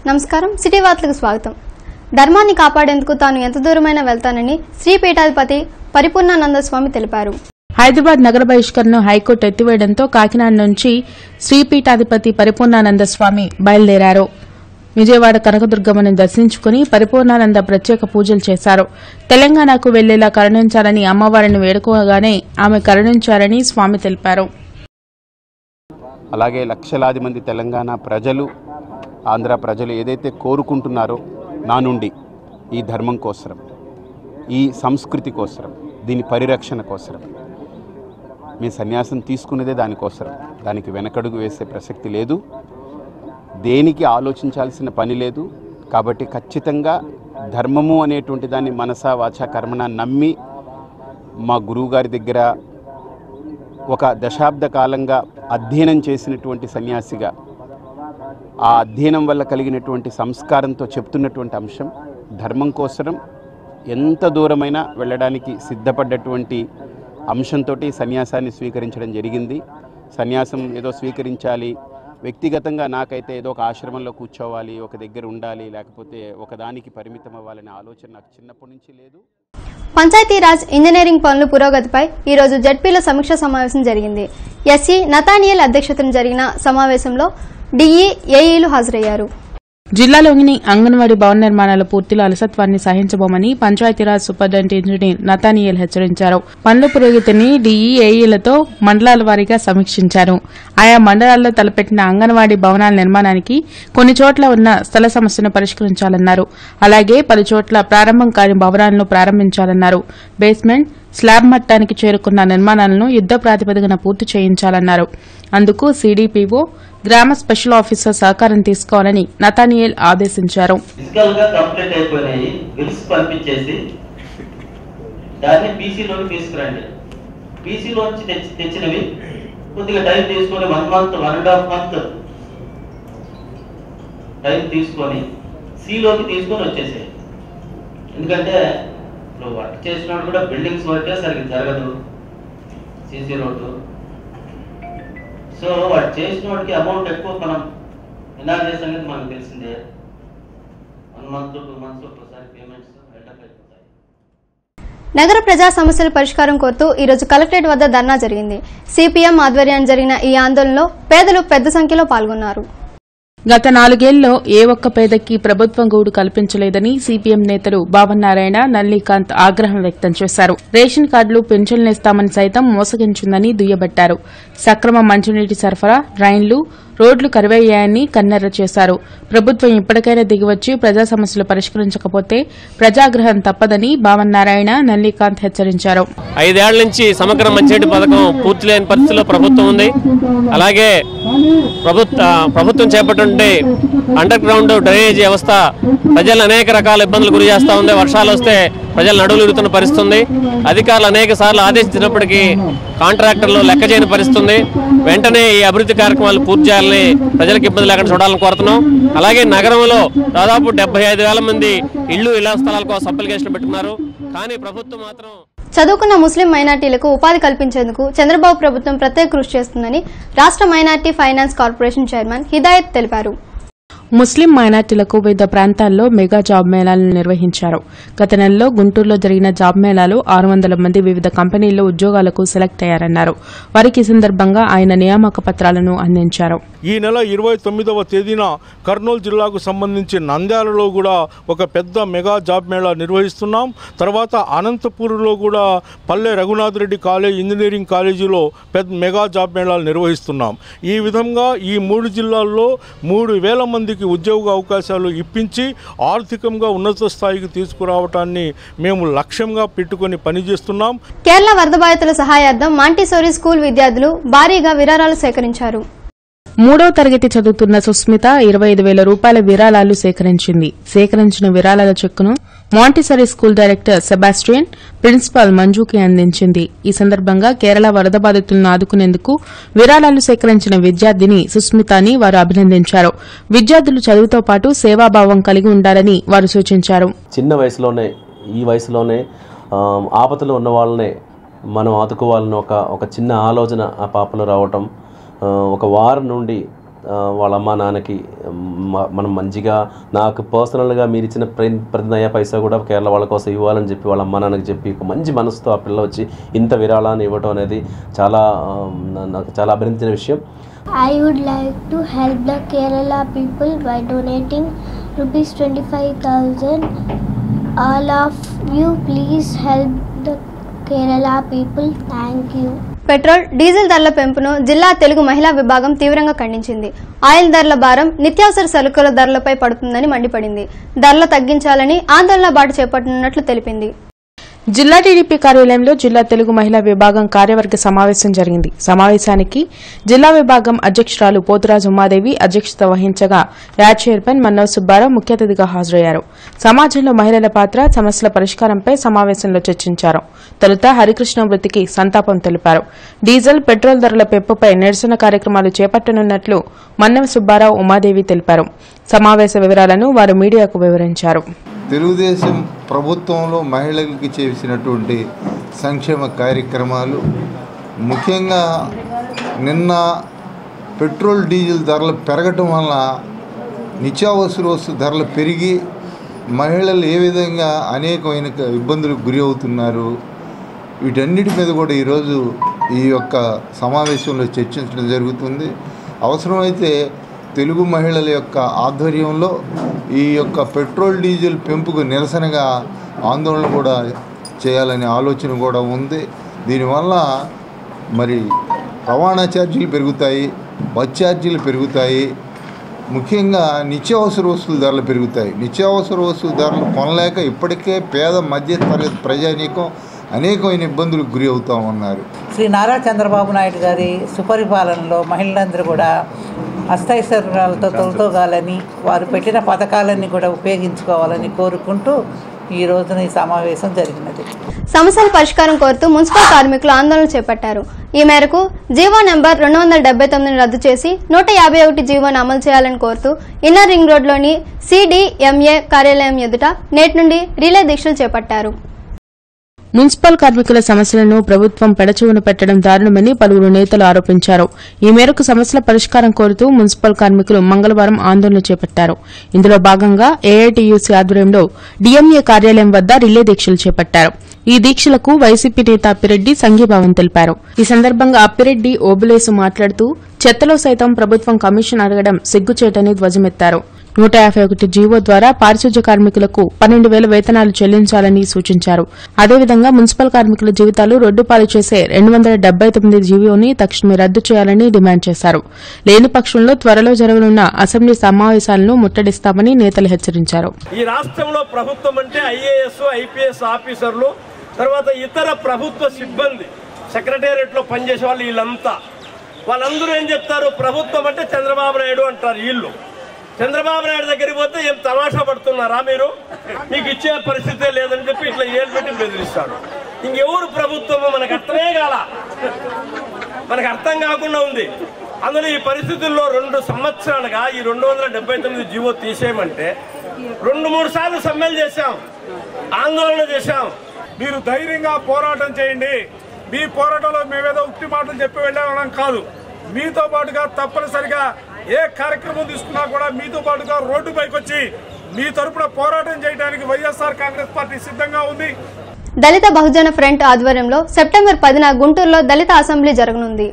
నమస్కారం సిటీ వార్తలకు స్వాగతం. ధర్మాన్ని కాపాడేందుకు తాను ఎంత దూరమైనా వెళ్తానని శ్రీ పీఠాధిపతి పరిపూర్ణానంద స్వామి తెలిపారు. హైదరాబాద్ నగర బహిష్కరణను హైకోర్టు ఎత్తివేయడంతో కాకినాడ నుంచి శ్రీ పీఠాధిపతి పరిపూర్ణానంద స్వామి బయలుదేరారు. విజయవాడ కనకదుర్గమ్మను దర్శించుకుని పరిపూర్ణానంద ప్రత్యేక పూజలు చేశారు. తెలంగాణకు వెళ్లేలా కరుణించాలని అమ్మవారిని వేడుకోగానే ఆమె కరుణించారని స్వామి తెలిపారు. అలాగే లక్షలాది మంది తెలంగాణ ప్రజలు, ఆంధ్ర ప్రజలు ఏదైతే కోరుకుంటున్నారో నా నుండి ఈ ధర్మం కోసరం, ఈ సంస్కృతి కోసరం, దీని పరిరక్షణ కోసరం మీ సన్యాసం తీసుకునేదే దానికోసరం. దానికి వెనకడుగు వేసే ప్రసక్తి లేదు, దేనికి ఆలోచించాల్సిన పని లేదు. కాబట్టి ఖచ్చితంగా ధర్మము అనేటువంటి దాన్ని మనసా వాచా కర్మణ నమ్మి మా గురువుగారి దగ్గర ఒక దశాబ్ద కాలంగా అధ్యయనం చేసినటువంటి సన్యాసిగా ఆ అధ్యయనం వల్ల కలిగినటువంటి సంస్కారంతో చెప్తున్నటువంటి అంశం, ధర్మం కోసరం ఎంత దూరమైనా వెళ్ళడానికి సిద్ధపడ్డటువంటి అంశంతో సన్యాసాన్ని స్వీకరించడం జరిగింది. సన్యాసం ఏదో స్వీకరించాలి, వ్యక్తిగతంగా నాకైతే ఏదో ఒక ఆశ్రమంలో కూర్చోవాలి, ఒక దగ్గర ఉండాలి, లేకపోతే ఒకదానికి పరిమితం అవ్వాలనే ఆలోచన నాకు చిన్నప్పటి నుంచి లేదు. పంచాయతీరాజ్ ఇంజనీరింగ్ పనుల పురోగతిపై ఈరోజు జడ్పీలో సమీక్ష సమావేశం జరిగింది. ఎస్సీ నతానియల్ అధ్యక్షతన జరిగిన సమావేశంలో డిఈ, ఏఈలు హాజరయ్యారు. జిల్లాలోని అంగన్వాడీ భవన నిర్మాణాల పూర్తిలో అలసత్వాన్ని సహించబోమని పంచాయతీరాజ్ సూపరింటెండెంట్ ఇంజనీర్ నతానియల్ హెచ్చరించారు. పనుల పురోగతిని డిఈ, ఏఈలతో మండలాల వారీగా సమీక్షించారు. ఆయా మండలాల్లో తలపెట్టిన అంగన్వాడీ భవనాల నిర్మాణానికి కొన్ని చోట్ల ఉన్న స్థల సమస్యను పరిష్కరించాలన్నారు. అలాగే 10 చోట్ల ప్రారంభం కాని భవనాలను ప్రారంభించాలన్నారు. బేస్మెంట్, స్లాబ్ మట్టానికి చేరుకున్న నిర్మాణాలను యుద్ద ప్రాతిపదికన పూర్తి చేయించాలన్నారు. అందుకు సీడీపీఓ, గ్రామ స్పెషల్ ఆఫీసర్ సహకారం తీసుకోవాలని నతానియల్ ఆదేశించారు. ఎందుకంటే వర్క్ చేసినప్పుడు కూడా బిల్డింగ్స్ వర్కే సరిగ్గా జరగదు, సీసీ రోడ్డు. సో వాడు చేసిన వాడికి అమౌంట్ ఎక్కువ మనం ఎన్ఆర్జీఎస్ అనేది మనకు తెలిసిందే. 1 month 2 months ఒకసారి పేమెంట్స్ హెల్డప్ అయిపోతాయి. నగర ప్రజా సమస్యల పరిష్కారం కోరుతూ ఈరోజు కలెక్టరేట్ వద్ద ధర్నా జరిగింది. సిపిఎం ఆధ్వర్యాన్ని జరిగిన ఈ ఆందోళనలో పేదలు పెద్ద సంఖ్యలో పాల్గొన్నారు. గత 4 ఏళ్లలో ఏ ఒక్క పేదకి ప్రభుత్వం గూడు కల్పించలేదని సిపిఎం నేతలు బావన్నారాయణ, నల్లికాంత్ ఆగ్రహం వ్యక్తం చేశారు. రేషన్ కార్డులు, పెన్షన్లు ఇస్తామని సైతం మోసగించిందని దుయ్యబట్టారు. సక్రమ మంచినీటి సరఫరా, డ్రైన్లు, రోడ్లు కరువయ్యాయని కన్నెర్ర చేశారు. ప్రభుత్వం ఇప్పటికైనా దిగివచ్చి ప్రజా సమస్యలు పరిష్కరించకపోతే ప్రజాగ్రహం తప్పదని బావన్నారాయణ, నల్లికాంత్ హెచ్చరించారు. 5 ఏళ్ల నుంచి సమగ్ర మంచినీటి పథకం పూర్తి లేని పరిస్థితిలో ప్రభుత్వం ఉంది. అలాగే ప్రభుత్వం చేపట్టుంటే అండర్ గ్రౌండ్ డ్రైనేజీ వ్యవస్థ ప్రజలను అనేక రకాల ఇబ్బందులు గురి చేస్తూ ఉంది. వర్షాలు వస్తే ప్రజలు నడువులు ఇరుగుతున్న పరిస్థితి ఉంది. అధికారులు అనేక సార్లు ఆదేశించినప్పటికీ కాంట్రాక్టర్లు లెక్క చేయని పరిస్థితి ఉంది. వెంటనే ఈ అభివృద్ధి కార్యక్రమాలు పూర్తి చేయాలని, ప్రజలకు ఇబ్బంది లేకుండా చూడాలని కోరుతున్నాం. అలాగే నగరంలో దాదాపు 75,000 మంది ఇళ్ల స్థలాల కోసం అప్లికేషన్ పెట్టుకున్నారు. కానీ ప్రభుత్వం మాత్రం చదువుకున్న ముస్లిం మైనార్టీలకు ఉపాధి కల్పించేందుకు చంద్రబాబు ప్రభుత్వం ప్రత్యేక కృషి చేస్తుందని రాష్ట్ర minority finance corporation chairman Hidayat తెలిపారు. ముస్లిం మైనార్టీలకు వివిధ ప్రాంతాల్లో మెగా జాబ్ మేళాలను నిర్వహించారు. గత నెలలో గుంటూరులో జరిగిన జాబ్ మేళాలో 600 మంది వివిధ కంపెనీల్లో ఉద్యోగాలకు సెలెక్ట్ అయ్యారన్నారు. వారికి ఈ సందర్భంగా ఆయన నియామక పత్రాలను అందించారు. ఈ నెల 29వ తేదీన కర్నూలు జిల్లాకు సంబంధించి నంద్యాలలో కూడా ఒక పెద్ద మెగా జాబ్ మేళా నిర్వహిస్తున్నాం. తర్వాత అనంతపూర్లో కూడా పల్లె రఘునాథ్ రెడ్డి కాలేజ్, ఇంజనీరింగ్ కాలేజీలో పెద్ద మెగా జాబ్ మేళాలు నిర్వహిస్తున్నాం. ఈ విధంగా ఈ 3 జిల్లాల్లో 3,000 మందికి ఉద్యోగ అవకాశాలు ఇప్పించి ఆర్థికంగా ఉన్నత స్థాయికి తీసుకురావటాన్ని మేము లక్ష్యంగా పెట్టుకుని పనిచేస్తున్నాం. కేరళ వరద బాధితుల సహాయార్థం మాంటిసోరీ స్కూల్ విద్యార్థులు భారీగా విరాళాలు సేకరించారు. 3వ తరగతి చదువుతున్న సుస్మిత 25,000 రూపాయల విరాళాలు సేకరించింది. సేకరించిన విరాళాల చెక్కును Montessori school director Sebastian, principal మంజుకి అందించింది. ఈ సందర్భంగా కేరళ వరద బాధితులను ఆదుకునేందుకు విరాళాలు సేకరించిన విద్యార్థిని సుస్మితని వారు అభినందించారు. విద్యార్థులు చదువుతో పాటు సేవాభావం కలిగి ఉండాలని వారు సూచించారు. చిన్న వయసులోనే, ఈ వయసులోనే ఆపదలో ఉన్న వాళ్ళనే మనం ఆదుకోవాలని ఒక చిన్న ఆలోచన ఆ పాపలో రావటం, ఒక వారం నుండి వాళ్ళ అమ్మ నాన్నకి మనం మంచిగా నాకు పర్సనల్గా మీరు ఇచ్చిన ప్రతి నయా పైసా కూడా కేరళ వాళ్ళ కోసం ఇవ్వాలని చెప్పి వాళ్ళ అమ్మ నాన్నకి చెప్పి ఒక మంచి మనసుతో ఆ పిల్ల వచ్చి ఇంత విరాళాన్ని ఇవ్వడం అనేది నాకు చాలా అభినందించిన విషయం. I would like to help the Kerala people by donating ₹25,000. All of you please help the Kerala people. Thank you. Petrol, diesel ధరల పెంపును జిల్లా తెలుగు మహిళా విభాగం తీవ్రంగా ఖండించింది. ఆయిల్ ధరల భారం నిత్యావసర సరుకుల ధరలపై పడుతుందని మండిపడింది. ధరలు తగ్గించాలని ఆందోళన బాట చేపట్టనున్నట్లు తెలిపింది. జిల్లా టీడీపీ కార్యాలయంలో జిల్లా తెలుగు మహిళా విభాగం కార్యవర్గ సమావేశం జరిగింది. సమావేశానికి జిల్లా విభాగం అధ్యక్షురాలు పోతురాజు ఉమాదేవి అధ్యక్షత వహించగా యాడ్ చైర్మన్ మన్నవ సుబ్బారావు ముఖ్య అతిథిగా హాజరయ్యారు. సమాజంలో మహిళల పాత్ర, సమస్యల పరిష్కారంపై సమావేశంలో చర్చించారు. తొలుత హరికృష్ణ మృతికి సంతాపం తెలిపారు. డీజిల్, పెట్రోల్ ధరల పెంపుపై నిరసన కార్యక్రమాలు చేపట్టనున్నట్లు మన్నవ సుబ్బారావు, ఉమాదేవి తెలిపారు. సమావేశ వివరాలను వారు మీడియాకు వివరించారు. తెలుగుదేశం ప్రభుత్వంలో మహిళలకి చేసినటువంటి సంక్షేమ కార్యక్రమాలు, ముఖ్యంగా నిన్న పెట్రోల్ డీజిల్ ధరలు పెరగటం వల్ల నిత్యావసర వస్తువు ధరలు పెరిగి మహిళలు ఏ విధంగా అనేకమైన ఇబ్బందులకు గురి అవుతున్నారు, వీటన్నిటి మీద కూడా ఈరోజు ఈ యొక్క సమావేశంలో చర్చించడం జరుగుతుంది. అవసరమైతే తెలుగు మహిళల యొక్క ఆధ్వర్యంలో ఈ యొక్క పెట్రోల్ డీజిల్ పెంపుకు నిరసనగా ఆందోళన కూడా చేయాలనే ఆలోచన కూడా ఉంది. దీనివల్ల మరి రవాణా ఛార్జీలు పెరుగుతాయి, బస్ ఛార్జీలు పెరుగుతాయి, ముఖ్యంగా నిత్యావసర వస్తువుల ధరలు పెరుగుతాయి. నిత్యావసర వస్తువుల ధరలు కొనలేక ఇప్పటికే పేద మధ్య తరగతి ప్రజానీకం అనేకమైన ఇబ్బందులకు గురి అవుతూ ఉన్నారు. శ్రీ నారా చంద్రబాబు నాయుడు గారి సుపరిపాలనలో మహిళలందరూ కూడా అష్టైశ్వర్యాలతో తొలతోగాలని, వారు పెట్టిన పథకాలన్నీ కూడా ఉపయోగించుకోవాలని కోరుకుంటూ ఈ రోజున ఈ సమావేశం జరిగినది. సమస్యల పరిష్కారం కోరుతూ మున్సిపల్ కార్మికులు ఆందోళన చేపట్టారు. ఈ మేరకు జీవో నెంబర్ 279ని రద్దు చేసి 151 జీవోను అమలు చేయాలని కోరుతూ ఇన్నర్ రింగ్ రోడ్లోని CDMA కార్యాలయం ఎదుట నేటి నుండి రిలే దీక్షలు చేపట్టారు. మున్సిపల్ కార్మికుల సమస్యలను ప్రభుత్వం పెడచెవిన పెట్టడం దారుణమని పలువురు నేతలు ఆరోపించారు. ఈ మేరకు సమస్యల పరిష్కారం కోరుతూ మున్సిపల్ కార్మికులు మంగళవారం ఆందోళన చేపట్టారు. ఇందులో భాగంగా AITUC ఆధ్వర్యంలో DMA కార్యాలయం వద్ద రిలే దీక్షలు చేపట్టారు. ఈ దీక్షలకు వైసీపీ నేత అప్పిరెడ్డి సంఘీభావం తెలిపారు. ఈ సందర్భంగా అప్పిరెడ్డి ఓబులేసు మాట్లాడుతూ చెత్తలో సైతం ప్రభుత్వం కమిషన్ అడగడం సిగ్గుచేటని ధ్వజమెత్తారు. 151 జీవో ద్వారా పారిశుధ్య కార్మికులకు 12,000 వేతనాలు చెల్లించాలని సూచించారు. అదేవిధంగా మున్సిపల్ కార్మికుల జీవితాలు రొడ్డుపాలు చేసే 279 జీవోని తక్షణమే రద్దు చేయాలని డిమాండ్ చేశారు. లేని పక్షంలో త్వరలో జరగనున్న అసెంబ్లీ సమావేశాలను ముట్టడిస్తామని నేతలు హెచ్చరించారు. ఈ రాష్ట్రంలో ప్రభుత్వం అంటే IAS, IPS ఆఫీసర్లు, తర్వాత ఇతర ప్రభుత్వ సిబ్బంది, సెక్రటేరియట్లో పనిచేసే వాళ్ళు, వాళ్ళందరూ ఏం చెప్తారు, ప్రభుత్వం అంటే చంద్రబాబు నాయుడు అంటారు. వీళ్ళు చంద్రబాబు నాయుడు దగ్గరికి పోతే ఏం తమాషా పడుతున్నారా మీరు, మీకు ఇచ్చే పరిస్థితే లేదని చెప్పి ఇట్లా ఏళ్ళు పెట్టి బెదిరిస్తాడు. ఇంకెవరు ప్రభుత్వమో మనకు అర్థమే కాల, మనకు అర్థం కాకుండా ఉంది. అందులో ఈ పరిస్థితుల్లో 2 సంవత్సరాలుగా ఈ 279 జీవో తీసేయమంటే 2-3 సార్లు సమ్మెలు చేశాం, ఆందోళన చేశాం. మీరు ధైర్యంగా పోరాటం చేయండి. మీ పోరాటంలో మేమేదో ఉక్తి మాటలు చెప్పి వెళ్ళామని కాదు, మీతో పాటుగా తప్పనిసరిగా ఏ కార్యక్రమం తీసుకున్నా కూడా మీతో పాటుగా రోడ్డుపైకి వచ్చి మీ తరపున పోరాటం చేయడానికి వైఎస్ఆర్ కాంగ్రెస్ పార్టీ సిద్ధంగా ఉంది. దళిత బహుజన ఫ్రంట్ ఆధ్వర్యంలో సెప్టెంబర్ 10న గుంటూరులో దళిత అసెంబ్లీ జరగనుంది.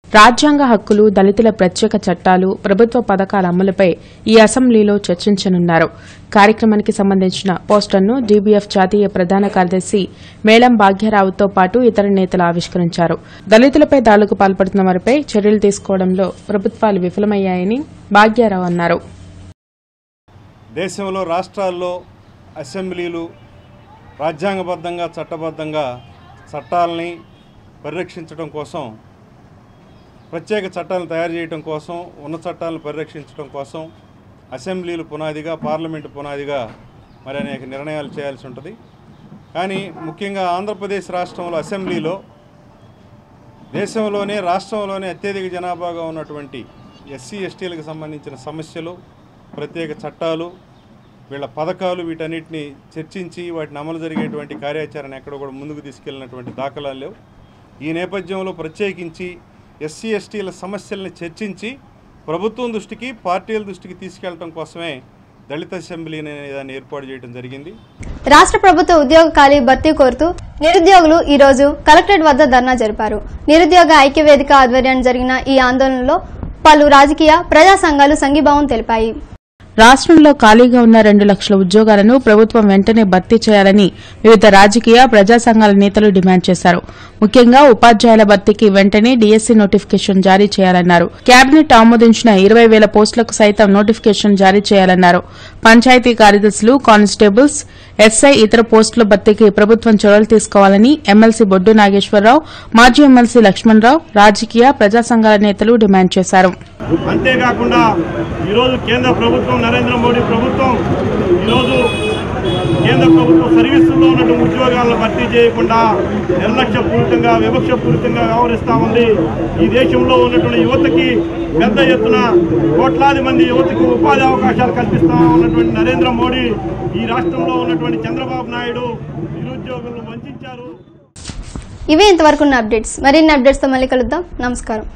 రాజ్యాంగ హక్కులు, దళితుల ప్రత్యేక చట్టాలు, ప్రభుత్వ పథకాల అమలుపై ఈ అసెంబ్లీలో చర్చించనున్నారు. కార్యక్రమానికి సంబంధించిన పోస్టర్ను DBF జాతీయ ప్రధాన కార్యదర్శి మేళం భాగ్యరావుతో పాటు ఇతర నేతలు ఆవిష్కరించారు. దళితులపై దాడులకు పాల్పడుతున్న వారిపై చర్యలు తీసుకోవడంలో ప్రభుత్వాలు విఫలమయ్యాయని భాగ్యరావు అన్నారు. దేశంలో రాష్ట్రాల్లో అసెంబ్లీలు రాజ్యాంగబద్ధంగా చట్టబద్ధంగా చట్టాలని పరిరక్షించడం కోసం, ప్రత్యేక చట్టాలను తయారు చేయడం కోసం, ఉన్న చట్టాలను పరిరక్షించడం కోసం అసెంబ్లీలు పునాదిగా, పార్లమెంటు పునాదిగా మరి అనేక నిర్ణయాలు చేయాల్సి ఉంటుంది. కానీ ముఖ్యంగా ఆంధ్రప్రదేశ్ రాష్ట్రంలో అసెంబ్లీలో దేశంలోనే, రాష్ట్రంలోనే అత్యధిక జనాభాగా ఉన్నటువంటి SC STలకు సంబంధించిన సమస్యలు, ప్రత్యేక చట్టాలు, వీళ్ళ పథకాలు, వీటన్నిటిని చర్చించి వాటిని అమలు జరిగేటువంటి కార్యాచరణ ఎక్కడ కూడా ముందుకు తీసుకెళ్లినటువంటి దాఖలాలు లేవు. ఈ నేపథ్యంలో ప్రత్యేకించి SC STల సమస్యల్ని చర్చించి ప్రభుత్వం దృష్టికి పార్టీల దృష్టికి తీసుకెళ్లడం కోసమే దళిత అసెంబ్లీ అనే దాన్ని ఏర్పాటు చేయడం జరిగింది. రాష్ట్ర ప్రభుత్వ ఉద్యోగ ఖాళీ భర్తీ కోరుతూ నిరుద్యోగులు ఈ రోజు కలెక్టరేట్ వద్ద ధర్నా జరిపారు. నిరుద్యోగ ఐక్యవేదిక ఆధ్వర్యాన్ని జరిగిన ఈ ఆందోళనలో పలు రాజకీయ ప్రజా సంఘాలు సంఘీభావం తెలిపాయి. రాష్ట్రంలో ఖాళీగా ఉన్న 2 లక్షల ఉద్యోగాలను ప్రభుత్వం వెంటనే భర్తీ చేయాలని వివిధ రాజకీయ ప్రజా సంఘాల నేతలు డిమాండ్ చేశారు. ముఖ్యంగా ఉపాధ్యాయుల భర్తీకి వెంటనే డీఎస్సీ నోటిఫికేషన్ జారీ చేయాలన్నారు. కేబినెట్ ఆమోదించిన 20,000 పోస్టులకు సైతం నోటిఫికేషన్ జారీ చేయాలన్నారు. పంచాయతీ కార్యదర్శులు, కానిస్టేబుల్స్, ఎస్ఐ ఇతర పోస్టుల భర్తీకి ప్రభుత్వం చర్యలు తీసుకోవాలని ఎమ్మెల్సీ బొడ్డు నాగేశ్వరరావు, మాజీ ఎమ్మెల్సీ లక్ష్మణరావు, రాజకీయ ప్రజా సంఘాల నేతలు డిమాండ్ చేశారు. అంతేకాకుండా ఈరోజు కేంద్ర ప్రభుత్వం నరేంద్ర మోడీ ప్రభుత్వం ఈరోజు కేంద్ర ప్రభుత్వ సర్వీసుల్లో ఉన్నటువంటి ఉద్యోగాలను భర్తీ చేయకుండా నిర్లక్ష్యపూరితంగా వివక్షపూరితంగా వ్యవహరిస్తూ ఉంది. ఈ దేశంలో ఉన్నటువంటి యువతకి పెద్ద ఎత్తున కోట్లాది మంది యువతకు ఉపాధి అవకాశాలు కల్పిస్తూ ఉన్నటువంటి నరేంద్ర మోడీ ఈ రాష్ట్రంలో ఉన్నటువంటి చంద్రబాబు నాయుడు నిరుద్యోగులను వంచారు. ఇవే ఇంతవరకు ఉన్న అప్డేట్స్. మరిన్ని అప్డేట్స్తో మళ్ళీ కలుద్దాం. నమస్కారం.